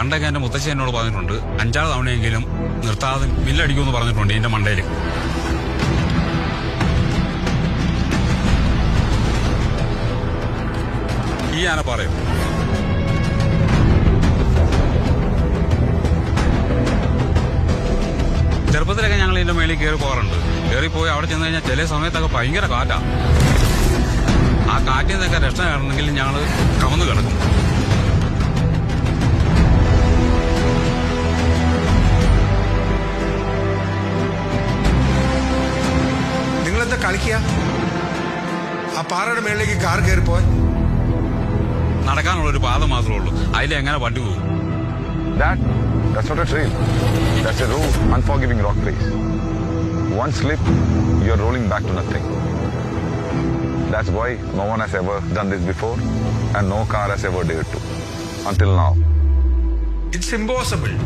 പണ്ടൊക്കെ എന്റെ മുത്തശ്ശി എന്നോട് പറഞ്ഞിട്ടുണ്ട് 5-6 തവണയെങ്കിലും നിർത്താതെ ബില്ലടിക്കുമെന്ന് പറഞ്ഞിട്ടുണ്ട് എന്റെ മണ്ടയിൽ. ഈ ആന പറയും. ചെറുപ്പത്തിലൊക്കെ ഞങ്ങൾ ഇതിന്റെ മേളിൽ കയറി പോകാറുണ്ട്. കയറിപ്പോയി അവിടെ ചെന്ന് കഴിഞ്ഞാൽ ചില സമയത്തൊക്കെ ഭയങ്കര കാറ്റാ. ആ കാറ്റിൽ നിന്നൊക്കെ രക്ഷ കാണണമെങ്കിൽ ഞങ്ങൾ കമന്ന് കിടക്കും. നിങ്ങളെന്താ കളിക്കുക? ആ പാറയുടെ മേളിലേക്ക് കാർ കയറിപ്പോയി. നടക്കാനുള്ളൊരു പാത മാത്രമേ ഉള്ളൂ. അതിലെങ്ങനെ വണ്ടി പോകും? That's not a trail. That's a raw, unforgiving rock face. One slip, you're rolling back to nothing. That's why no one has ever done this before and no car has ever dared to. Until now. It's impossible.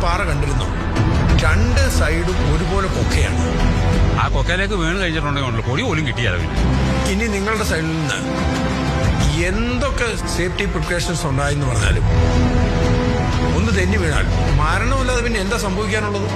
പാറ കണ്ടിരുന്നു. 2 സൈഡും ഒരുപോലെ കൊക്കയാണ്. ആ കൊക്കയിലേക്ക് വീണ് കഴിച്ചിട്ടുണ്ടെങ്കിൽ പൊടി പോലും കിട്ടിയാലോ. ഇനി നിങ്ങളുടെ സൈഡിൽ നിന്ന് എന്തൊക്കെ സേഫ്റ്റി പ്രിക്കോഷൻസ് ഉണ്ടായെന്ന് പറഞ്ഞാലും ഒന്ന് തെന്നി വീണാൽ മരണമില്ലാതെ പിന്നെ എന്താ സംഭവിക്കാനുള്ളത്?